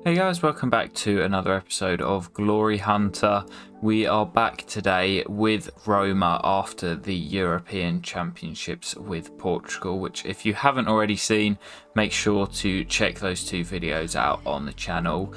Hey guys, welcome back to another episode of Glory Hunter. We are back today with Roma after the European Championships with Portugal, which if you haven't already seen, make sure to check those two videos out on the channel.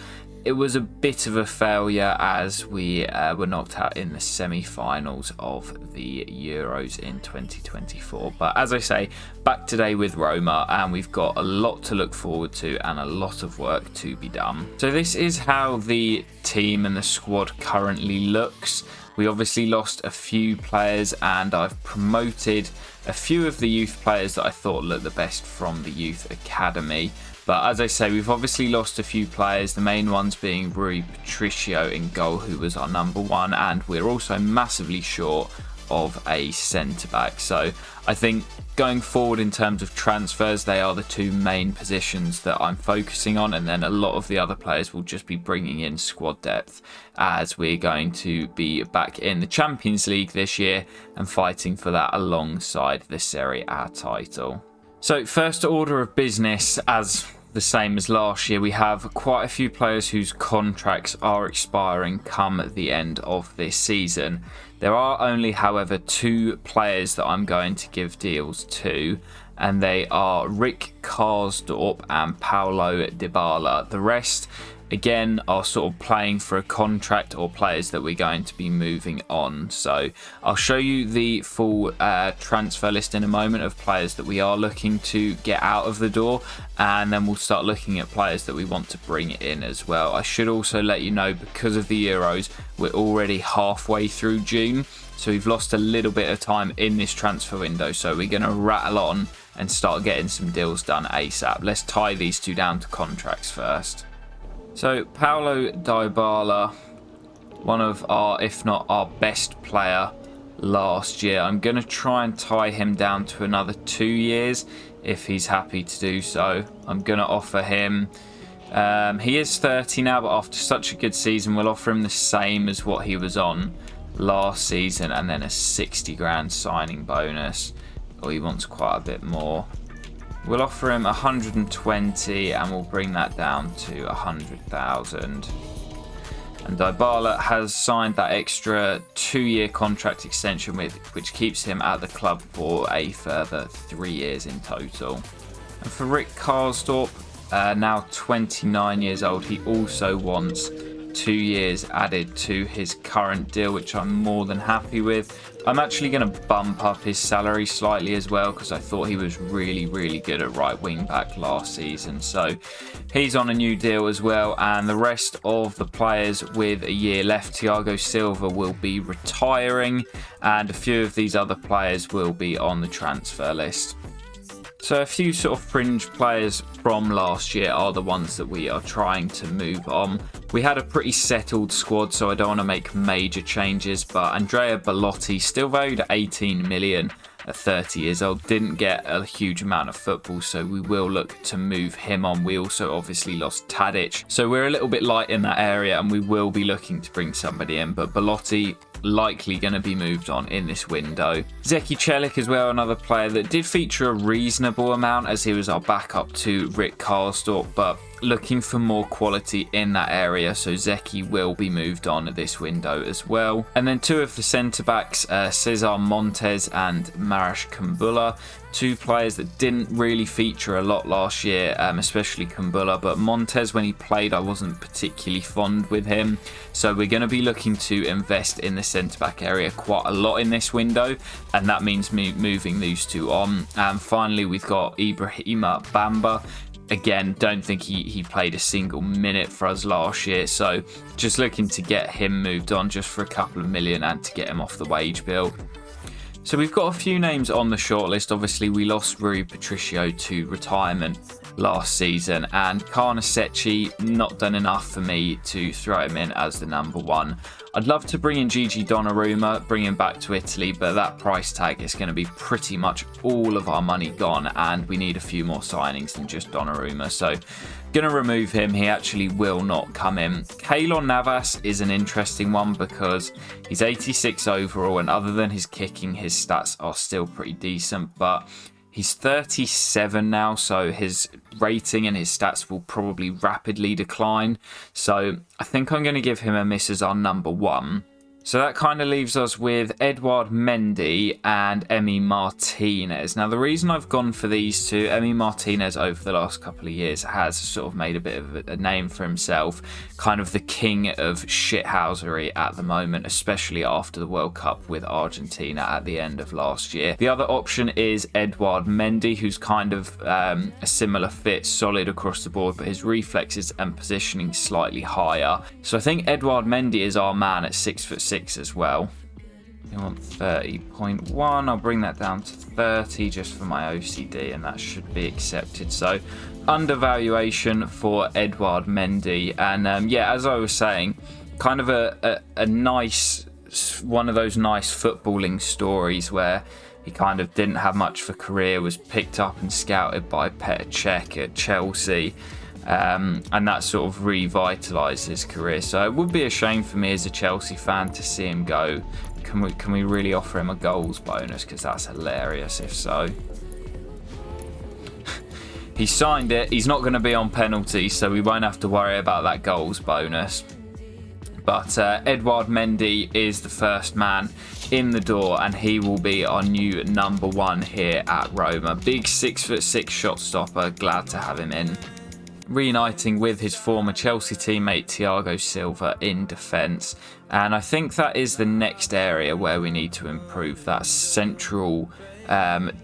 It was a bit of a failure as we were knocked out in the semi-finals of the Euros in 2024. But as I say, back today with Roma, and we've got a lot to look forward to and a lot of work to be done. So this is how the team and the squad currently looks. We obviously lost a few players, and I've promoted a few of the youth players that I thought looked the best from the youth academy. But as I say, we've obviously lost a few players, the main ones being Rui Patricio in goal, who was our number one, and we're also massively short of a centre-back. So I think going forward in terms of transfers, they are the two main positions that I'm focusing on, and then a lot of the other players will just be bringing in squad depth as we're going to be back in the Champions League this year and fighting for that alongside the Serie A title. So first order of business, as the same as last year, we have quite a few players whose contracts are expiring come the end of this season. There are only, however, two players that I'm going to give deals to, and they are Rick Karsdorp and Paulo Dybala. The rest, again, are sort of playing for a contract or players that we're going to be moving on. So I'll show you the full transfer list in a moment of players that we are looking to get out of the door, and then we'll start looking at players that we want to bring in as well. I should also let you know, because of the Euros, we're already halfway through June, so we've lost a little bit of time in this transfer window, so we're going to rattle on and start getting some deals done ASAP. Let's tie these two down to contracts first. So Paulo Dybala, one of our, if not our best player last year. I'm going to try and tie him down to another 2 years if he's happy to do so. I'm going to offer him, he is 30 now, but after such a good season, we'll offer him the same as what he was on last season, and then a 60 grand signing bonus. Or he wants quite a bit more. We'll offer him 120 and we'll bring that down to 100,000. And Dybala has signed that extra 2-year contract extension which keeps him at the club for a further 3 years in total. And for Rick Karsdorp, now 29 years old, he also wants 2 years added to his current deal, which I'm more than happy with. I'm actually going to bump up his salary slightly as well, because I thought he was really good at right wing back last season. So he's on a new deal as well, and the rest of the players with a year left, Thiago Silva will be retiring, and a few of these other players will be on the transfer list. So a few sort of fringe players from last year are the ones that we are trying to move on. We had a pretty settled squad, so I don't want to make major changes, but Andrea Bellotti, still valued at 18 million at 30 years old, didn't get a huge amount of football, so we will look to move him on. We also obviously lost Tadic, so we're a little bit light in that area, and we will be looking to bring somebody in, but Bellotti likely going to be moved on in this window. Zeki Celik as well, another player that did feature a reasonable amount as he was our backup to Rick Karsdorp, but looking for more quality in that area, so Zeki will be moved on at this window as well. And then two of the centre-backs, Cesar Montes and Marash Kumbula, two players that didn't really feature a lot last year, especially Kumbula, but Montes, when he played, I wasn't particularly fond with him, so we're going to be looking to invest in the centre-back area quite a lot in this window, and that means moving these two on. And finally, we've got Ibrahima Bamba. Again, don't think he played a single minute for us last year, so just looking to get him moved on just for a couple of million and to get him off the wage bill. So we've got a few names on the shortlist. Obviously, we lost Rui Patricio to retirement last season, and Carnesecchi not done enough for me to throw him in as the number one. I'd love to bring in Gigi Donnarumma, bring him back to Italy, but that price tag is going to be pretty much all of our money gone, and we need a few more signings than just Donnarumma, so going to remove him. He actually will not come in. Keylor Navas is an interesting one because he's 86 overall, and other than his kicking, his stats are still pretty decent, but He's 37 now, so his rating and his stats will probably rapidly decline. So I think I'm going to give him a miss as our number 1. So that kind of leaves us with Edouard Mendy and Emi Martinez. Now, the reason I've gone for these two, Emi Martinez over the last couple of years has sort of made a bit of a name for himself, kind of the king of shithousery at the moment, especially after the World Cup with Argentina at the end of last year. The other option is Edouard Mendy, who's kind of a similar fit, solid across the board, but his reflexes and positioning slightly higher. So I think Edouard Mendy is our man at 6'6" as well. I want 30.1. I'll bring that down to 30 just for my OCD, and that should be accepted. So undervaluation for Edouard Mendy, and yeah, as I was saying, kind of a nice one of those nice footballing stories where he kind of didn't have much of a career, was picked up and scouted by Petr Cech at Chelsea. And that sort of revitalised his career. So it would be a shame for me as a Chelsea fan to see him go. Can we really offer him a goals bonus? Because that's hilarious if so. He signed it. He's not going to be on penalties, so we won't have to worry about that goals bonus. But Edouard Mendy is the first man in the door, and he will be our new number 1 here at Roma. Big 6'6" shot stopper. Glad to have him in. Reuniting with his former Chelsea teammate Thiago Silva in defence, and I think that is the next area where we need to improve, that central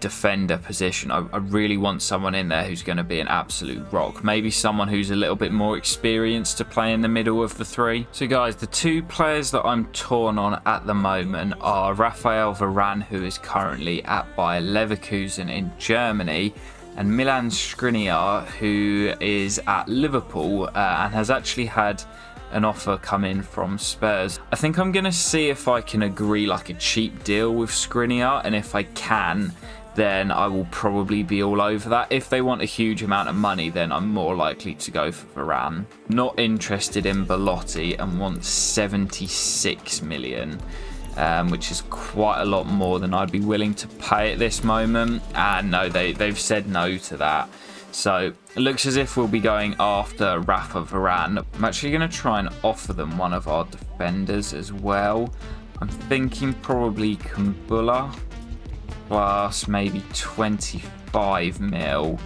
defender position. I really want someone in there who's going to be an absolute rock, maybe someone who's a little bit more experienced to play in the middle of the 3. So guys, the 2 players that I'm torn on at the moment are Raphael Varane, who is currently at Bayer Leverkusen in Germany, and Milan Skriniar, who is at Liverpool and has actually had an offer come in from Spurs. I think I'm going to see if I can agree like a cheap deal with Skriniar, and if I can, then I will probably be all over that. If they want a huge amount of money, then I'm more likely to go for Varane. Not interested in Belotti and want 76 million. Which is quite a lot more than I'd be willing to pay at this moment. And no, they've said no to that. So it looks as if we'll be going after Rafa Varane. I'm actually going to try and offer them one of our defenders as well. I'm thinking probably Kumbula plus maybe 25 mil.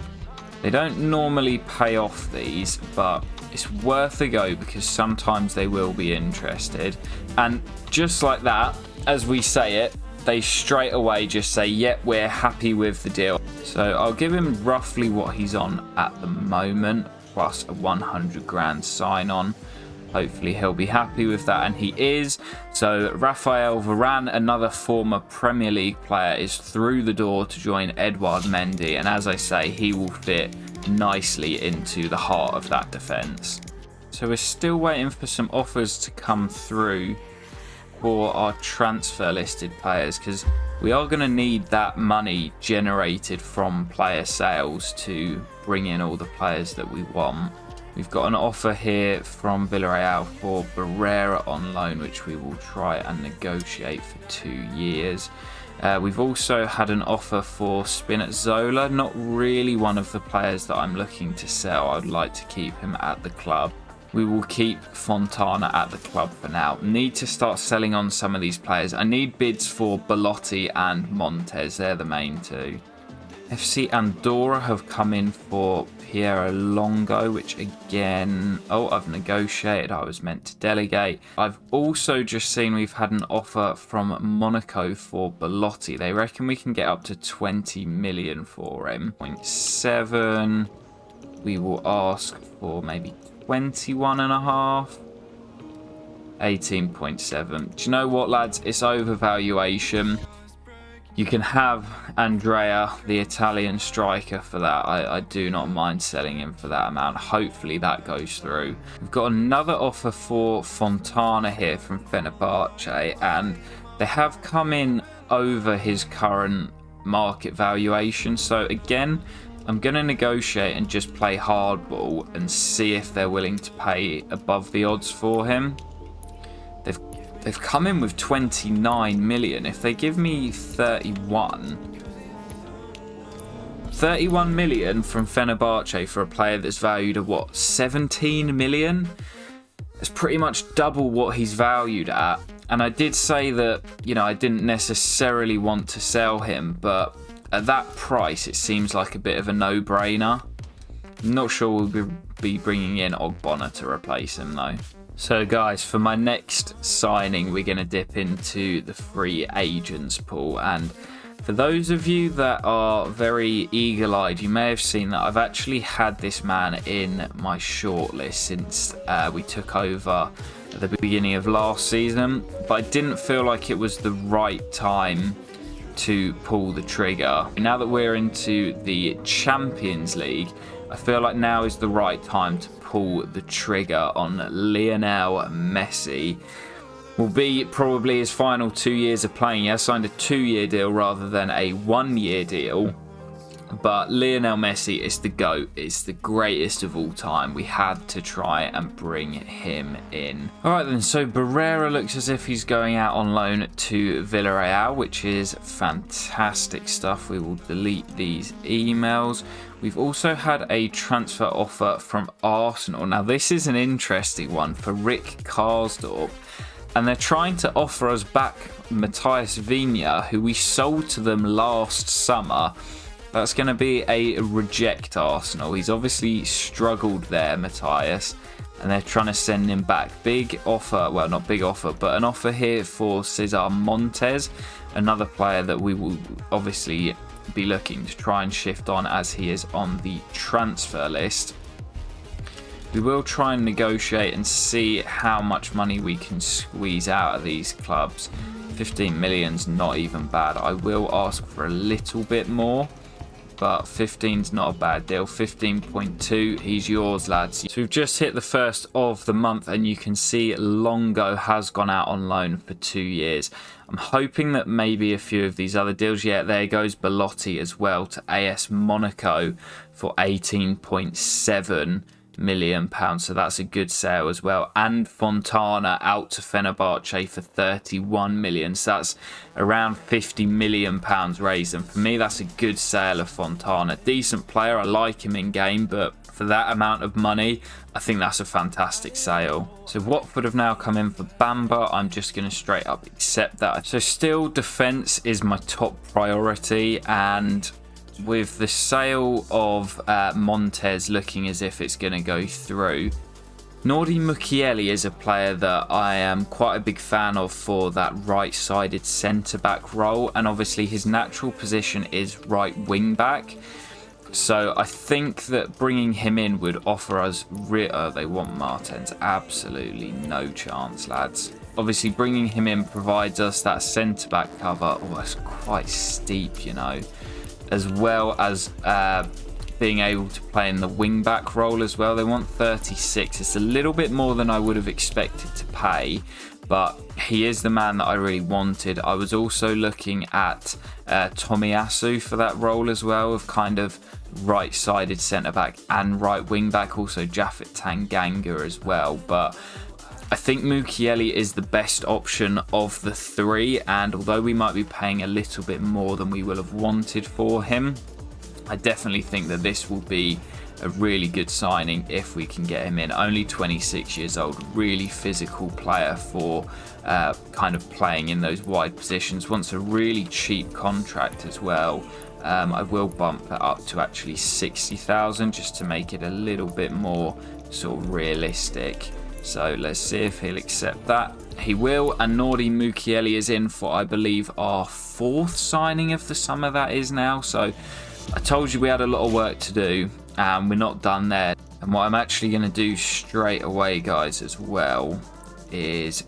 They don't normally pay off these, but it's worth a go because sometimes they will be interested. And just like that, as we say it, they straight away just say, yep, we're happy with the deal. So I'll give him roughly what he's on at the moment, plus a 100 grand sign on. Hopefully he'll be happy with that, and he is. So Raphael Varane, another former Premier League player, is through the door to join Edouard Mendy, and as I say, he will fit nicely into the heart of that defence. So we're still waiting for some offers to come through for our transfer listed players, because we are going to need that money generated from player sales to bring in all the players that we want. We've got an offer here from Villarreal for Barrera on loan, which we will try and negotiate for 2 years. We've also had an offer for Spinazzola, not really one of the players that I'm looking to sell. I'd like to keep him at the club. We will keep Fontana at the club for now. Need to start selling on some of these players. I need bids for Belotti and Montes. They're the main 2. FC Andorra have come in for Piero Longo, which again, I've negotiated. I was meant to delegate. I've also just seen we've had an offer from Monaco for Belotti. They reckon we can get up to 20 million for him. 0.7. We will ask for maybe 21.5. 18.7. Do you know what, lads? It's overvaluation. You can have Andrea, the Italian striker, for that. I do not mind selling him for that amount. Hopefully that goes through. We've got another offer for Fontana here from Fenerbahce, and they have come in over his current market valuation. So again, I'm going to negotiate and just play hardball and see if they're willing to pay above the odds for him. They've come in with 29 million. If they give me 31, 31 million from Fenerbahce for a player that's valued at what, 17 million? It's pretty much double what he's valued at. And I did say that, you know, I didn't necessarily want to sell him, but at that price, it seems like a bit of a no-brainer. I'm not sure we'll be bringing in Ogbonna to replace him, though. So, guys, for my next signing, we're going to dip into the free agents pool. And for those of you that are very eagle-eyed, you may have seen that I've actually had this man in my shortlist since we took over at the beginning of last season. But I didn't feel like it was the right time to pull the trigger. Now that we're into the Champions League, I feel like now is the right time to pull the trigger on Lionel Messi. Will be probably his final 2 years of playing. He has signed a 2-year deal rather than a 1-year deal. But Lionel Messi is the GOAT. It's the greatest of all time. We had to try and bring him in. Alright then, so Barrera looks as if he's going out on loan to Villarreal, which is fantastic stuff. We will delete these emails. We've also had a transfer offer from Arsenal. Now this is an interesting one for Rick Karsdorp. And they're trying to offer us back Matthias Viña, who we sold to them last summer. That's going to be a reject, Arsenal. He's obviously struggled there, Matthias, and they're trying to send him back. Big offer, well, not big offer, but an offer here for Cesar Montes, another player that we will obviously be looking to try and shift on as he is on the transfer list. We will try and negotiate and see how much money we can squeeze out of these clubs. 15 million's not even bad. I will ask for a little bit more, but 15's not a bad deal. 15.2, he's yours, lads. So we've just hit the first of the month, and you can see Longo has gone out on loan for 2 years. I'm hoping that maybe a few of these other deals, yeah, there goes Belotti as well to AS Monaco for 18.7 million pounds, so that's a good sale as well. And Fontana out to Fenerbahce for 31 million, so that's around 50 million pounds raised, and for me that's a good sale of Fontana. Decent player, I like him in game, but for that amount of money I think that's a fantastic sale. So Watford have now come in for Bamba. I'm just going to straight up accept that. So still defence is my top priority, and with the sale of Montes looking as if it's going to go through, Nordi Mukiele is a player that I am quite a big fan of for that right-sided centre-back role, and obviously his natural position is right wing-back. So I think that bringing him in would offer us... they want Martens. Absolutely no chance, lads. Obviously bringing him in provides us that centre-back cover. Oh, that's quite steep, you know. As well as being able to play in the wing-back role as well. They want 36. It's a little bit more than I would have expected to pay, but he is the man that I really wanted. I was also looking at Tomiyasu for that role as well, of kind of right-sided centre-back and right wing-back. Also Japhet Tanganga as well, but I think Mukiele is the best option of the three, and although we might be paying a little bit more than we will have wanted for him, I definitely think that this will be a really good signing if we can get him in. Only 26 years old, really physical player for kind of playing in those wide positions. Wants a really cheap contract as well. I will bump that up to actually 60,000 just to make it a little bit more sort of realistic. So let's see if he'll accept that. He will, and Nordi Mukiele is in for, I believe, our 4th signing of the summer that is now. So I told you we had a lot of work to do, and we're not done there. And what I'm actually going to do straight away, guys, as well, is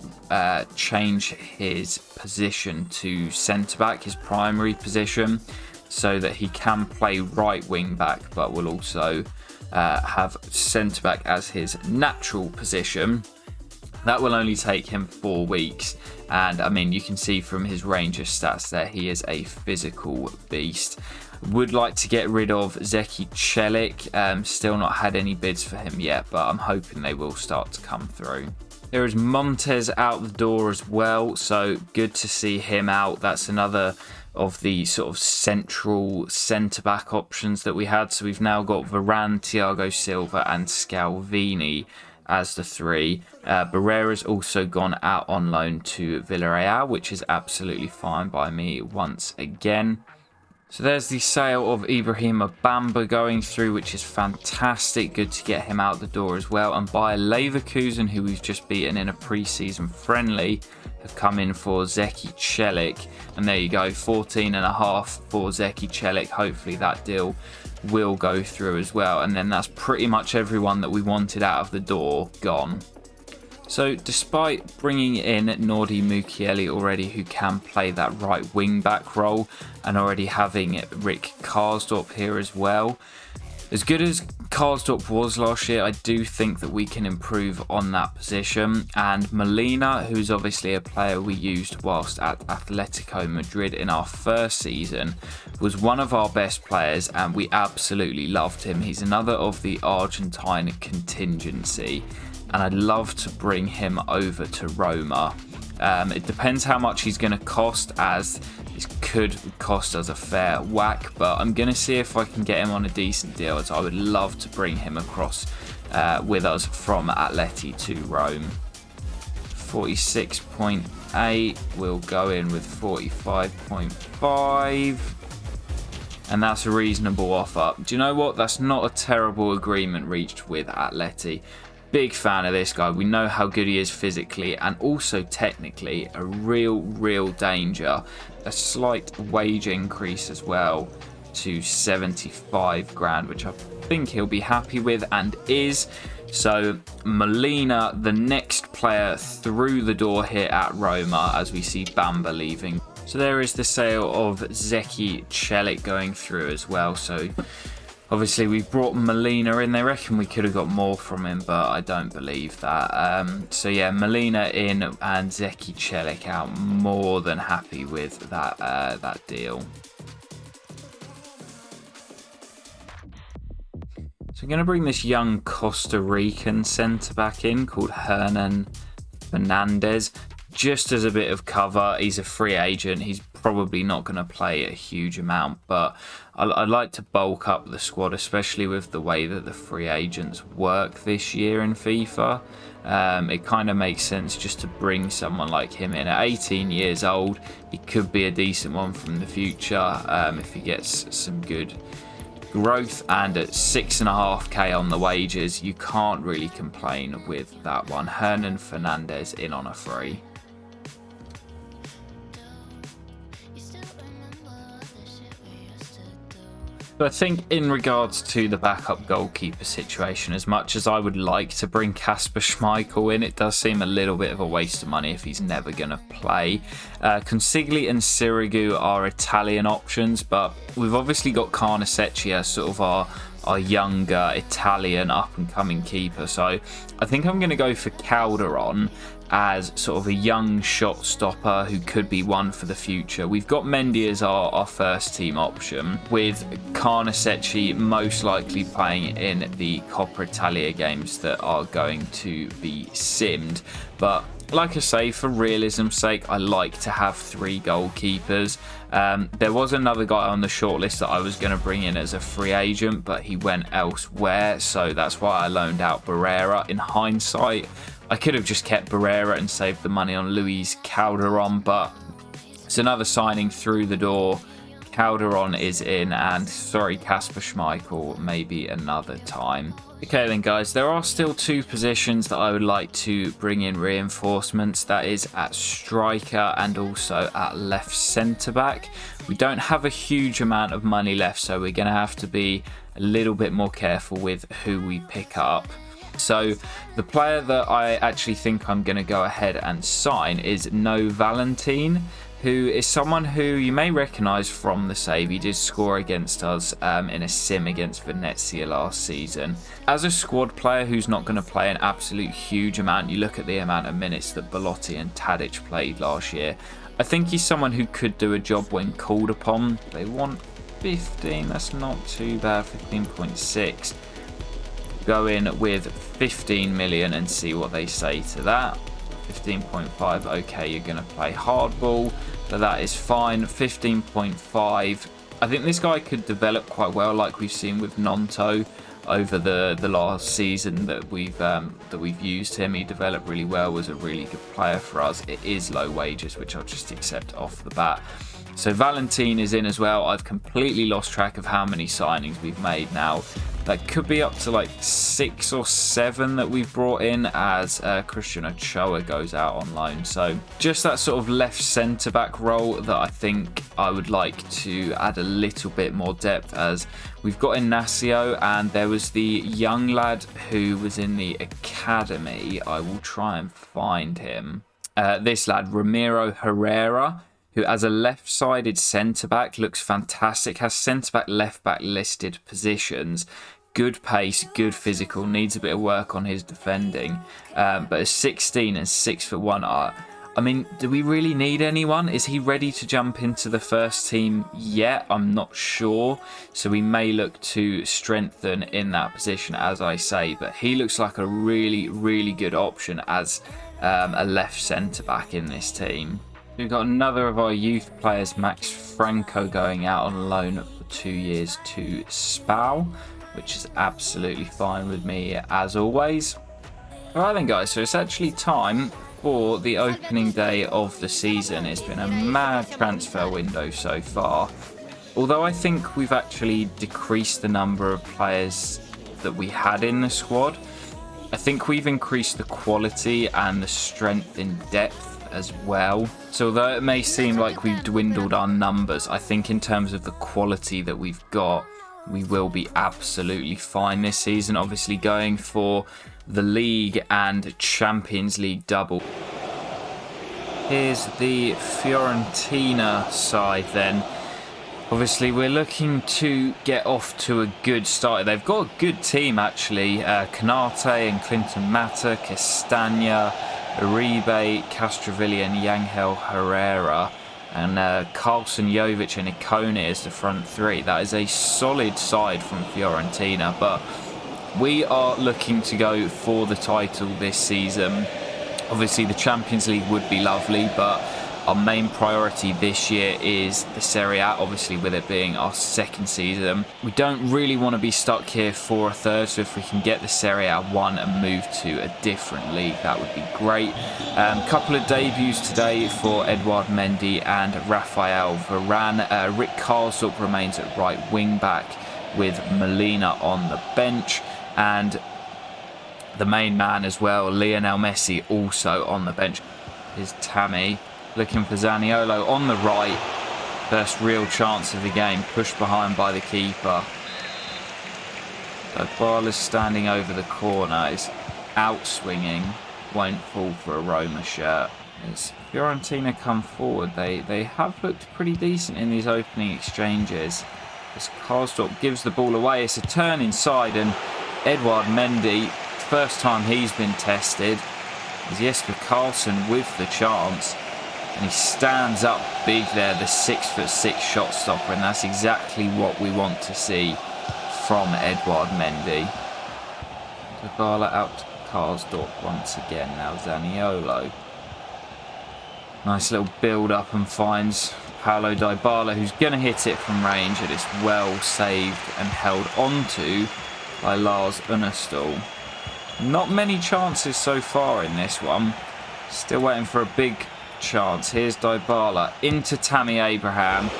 change his position to centre-back, his primary position, so that he can play right wing-back, but will also have centre-back as his natural position. That will only take him 4 weeks, and I mean, you can see from his range of stats there, he is a physical beast. Would like to get rid of Zeki Celik. Still not had any bids for him yet, but I'm hoping they will start to come through. There is Montes out the door as well, so good to see him out. That's another of the sort of central centre-back options that we had. So we've now got Varane, Thiago Silva and Scalvini as the three. Barrera's also gone out on loan to Villarreal, which is absolutely fine by me once again. So there's the sale of Ibrahima Bamba going through, which is fantastic. Good to get him out the door as well. And Bayer Leverkusen, who we've just beaten in a pre-season friendly, have come in for Zeki Celik. And there you go, 14.5 for Zeki Celik. Hopefully that deal will go through as well. And then that's pretty much everyone that we wanted out of the door gone. So despite bringing in Nordi Mukiele already, who can play that right wing back role, and already having Rick Karsdorp here as well, as good as Karsdorp was last year, I do think that we can improve on that position. And Molina, who's obviously a player we used whilst at Atletico Madrid in our first season, was one of our best players and we absolutely loved him. He's another of the Argentine contingency, and I'd love to bring him over to Roma. It depends how much he's going to cost, as this could cost us a fair whack, but I'm going to see if I can get him on a decent deal, as I would love to bring him across with us from Atleti to Rome. 46.8, we'll go in with 45.5. And that's a reasonable offer. Do you know what? That's not a terrible agreement reached with Atleti. Big fan of this guy. We know how good he is physically and also technically. A real danger. A slight wage increase as well to 75 grand, which I think he'll be happy with and is. So Molina, the next player through the door here at Roma, as we see Bamba leaving. So there is the sale of Zeki Celik going through as well. So obviously we've brought Molina in. They reckon we could have got more from him, but I don't believe that. So yeah, Molina in and Zeki Celik out. More than happy with that deal. So I'm going to bring this young Costa Rican centre-back in called Hernan Fernandez, just as a bit of cover. He's a free agent. He's probably not going to play a huge amount, but I'd like to bulk up the squad, especially with the way that the free agents work this year in FIFA. It kind of makes sense just to bring someone like him in. At 18 years old, he could be a decent one from the future if he gets some good growth, and at 6.5k on the wages, you can't really complain with that one. Hernan Fernandez in on a free. So I think in regards to the backup goalkeeper situation, as much as I would like to bring Kasper Schmeichel in, it does seem a little bit of a waste of money if he's never going to play. Consigli and Sirigu are Italian options, but we've obviously got Carnesecchi as sort of our younger Italian up-and-coming keeper. So I think I'm going to go for Calderon as sort of a young shot stopper who could be one for the future. We've got Mendy as our first team option, with Carnesecchi most likely playing in the Coppa Italia games that are going to be simmed. But like I say, for realism's sake, I like to have 3 goalkeepers. There was another guy on the shortlist that I was going to bring in as a free agent, but he went elsewhere, so that's why I loaned out Barrera. In hindsight, I could have just kept Barrera and saved the money on Luis Calderon, but it's another signing through the door. Calderon is in, and sorry, Kasper Schmeichel, maybe another time. Okay then guys, there are still 2 positions that I would like to bring in reinforcements. That is at striker and also at left centre back. We don't have a huge amount of money left, so we're going to have to be a little bit more careful with who we pick up. So the player that I actually think I'm going to go ahead and sign is No Valentine, who is someone who you may recognise from the save. He did score against us in a sim against Venezia last season. As a squad player who's not going to play an absolute huge amount, you look at the amount of minutes that Belotti and Tadic played last year, I think he's someone who could do a job when called upon. They want 15, that's not too bad, 15.6. Go in with 15 million and see what they say to that. 15.5. Okay, you're going to play hardball, but that is fine. 15.5. I think this guy could develop quite well, like we've seen with Nonto over the last season that we've used him. He developed really well, was a really good player for us. It is low wages, which I'll just accept off the bat. So Valentin is in as well. I've completely lost track of how many signings we've made now. That could be up to like 6 or 7 that we've brought in as Christian Ochoa goes out on loan. So just that sort of left centre back role that I think I would like to add a little bit more depth, as we've got Ignacio and there was the young lad who was in the academy. I will try and find him. This lad, Ramiro Herrera, who as a left-sided centre-back looks fantastic, has centre-back, left-back listed positions, good pace, good physical, needs a bit of work on his defending, but is 16 and 6'1". I mean, do we really need anyone? Is he ready to jump into the first team yet? I'm not sure, so we may look to strengthen in that position, as I say, but he looks like a really, really good option as a left centre-back in this team. We've got another of our youth players, Max Franco, going out on loan for 2 years to Spal, which is absolutely fine with me as always. Alright then guys, so it's actually time for the opening day of the season. It's been a mad transfer window so far. Although I think we've actually decreased the number of players that we had in the squad, I think we've increased the quality and the strength in depth as well. So although it may seem like we've dwindled our numbers, I think in terms of the quality that we've got, we will be absolutely fine this season. Obviously going for the League and Champions League double. Here's the Fiorentina side then. Obviously we're looking to get off to a good start. They've got a good team actually. Canate and Clinton Mata, Castagna, Uribe, Castrovilla and Yangel Herrera, and Carlson, Jovic and Ikone is the front three. That is a solid side from Fiorentina, but we are looking to go for the title this season. Obviously the Champions League would be lovely, but our main priority this year is the Serie A, obviously with it being our second season. We don't really want to be stuck here for a third, so if we can get the Serie A 1 and move to a different league, that would be great. Couple of debuts today for Edouard Mendy and Raphael Varane. Rick Karsdorp remains at right wing back with Molina on the bench, and the main man as well, Lionel Messi, also on the bench. Here's Tammy looking for Zaniolo on the right. First real chance of the game, pushed behind by the keeper. Dybala's standing over the corner, is out swinging, won't fall for a Roma shirt. As Fiorentina come forward, they have looked pretty decent in these opening exchanges. As Karsdorp gives the ball away, it's a turn inside, and Edouard Mendy, first time he's been tested, is Jesper Karlsson with the chance. And he stands up big there, the 6'6" shot stopper, and that's exactly what we want to see from Edouard Mendy. Dybala out to Karsdorp once again, now Zaniolo. Nice little build up and finds Paulo Dybala, who's going to hit it from range, and it's well saved and held onto by Lars Unnestal. Not many chances so far in this one. Still waiting for a big chance. Here's Dybala into Tammy Abraham,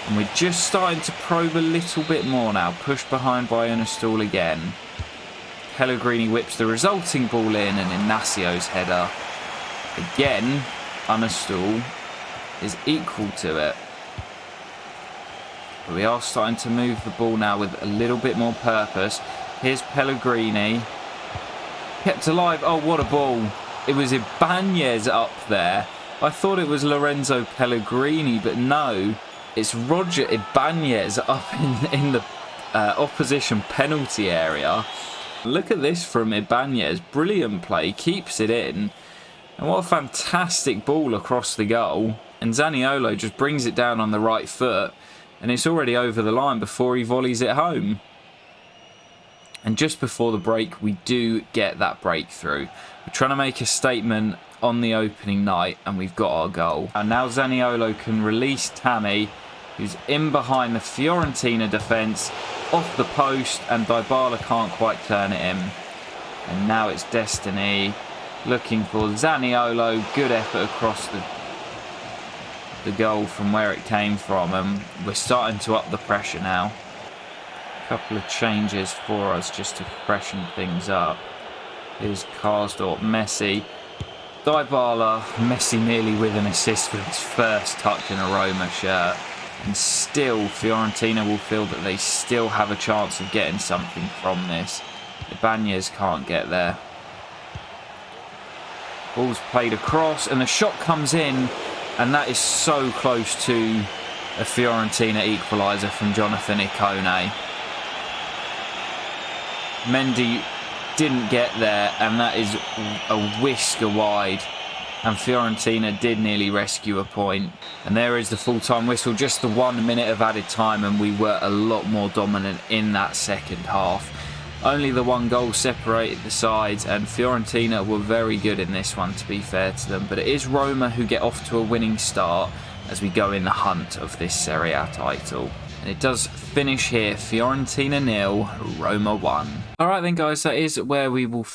and we're just starting to probe a little bit more now. Pushed behind by Unnestal again. Pellegrini whips the resulting ball in, and Ignacio's header. Again, Unnestal is equal to it. But we are starting to move the ball now with a little bit more purpose. Here's Pellegrini. Kept alive. Oh, what a ball. It was Ibanez up there. I thought it was Lorenzo Pellegrini, but no. It's Roger Ibanez up in the opposition penalty area. Look at this from Ibanez. Brilliant play. Keeps it in. And what a fantastic ball across the goal. And Zaniolo just brings it down on the right foot. And it's already over the line before he volleys it home. And just before the break, we do get that breakthrough. We're trying to make a statement on the opening night, and we've got our goal. And now Zaniolo can release Tammy, who's in behind the Fiorentina defence, off the post, and Dybala can't quite turn it in. And now it's Destiny looking for Zaniolo. Good effort across the goal from where it came from, and we're starting to up the pressure now. A couple of changes for us just to freshen things up. Here's Karsdorp, Messi, Dybala, Messi nearly with an assist for his first touch in a Roma shirt. And still, Fiorentina will feel that they still have a chance of getting something from this. Ibanez can't get there. Ball's played across, and the shot comes in, and that is so close to a Fiorentina equaliser from Jonathan Ikone. Mendy didn't get there, and that is a whisker wide, and Fiorentina did nearly rescue a point. And there is the full-time whistle, just the 1 minute of added time, and we were a lot more dominant in that second half. Only the one goal separated the sides, and Fiorentina were very good in this one, to be fair to them. But it is Roma who get off to a winning start as we go in the hunt of this Serie A title. And it does finish here, Fiorentina 0, Roma 1. Alright then guys, that is where we will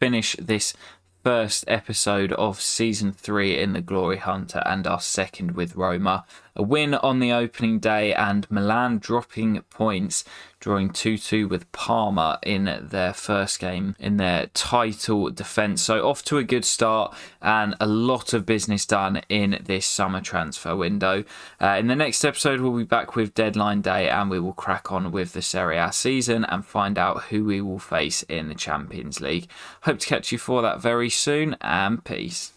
finish this first episode of Season 3 in the Glory Hunter, and our second with Roma. A win on the opening day, and Milan dropping points, drawing 2-2 with Parma in their first game in their title defence. So off to a good start, and a lot of business done in this summer transfer window. In the next episode, we'll be back with deadline day, and we will crack on with the Serie A season and find out who we will face in the Champions League. Hope to catch you for that very soon, and peace.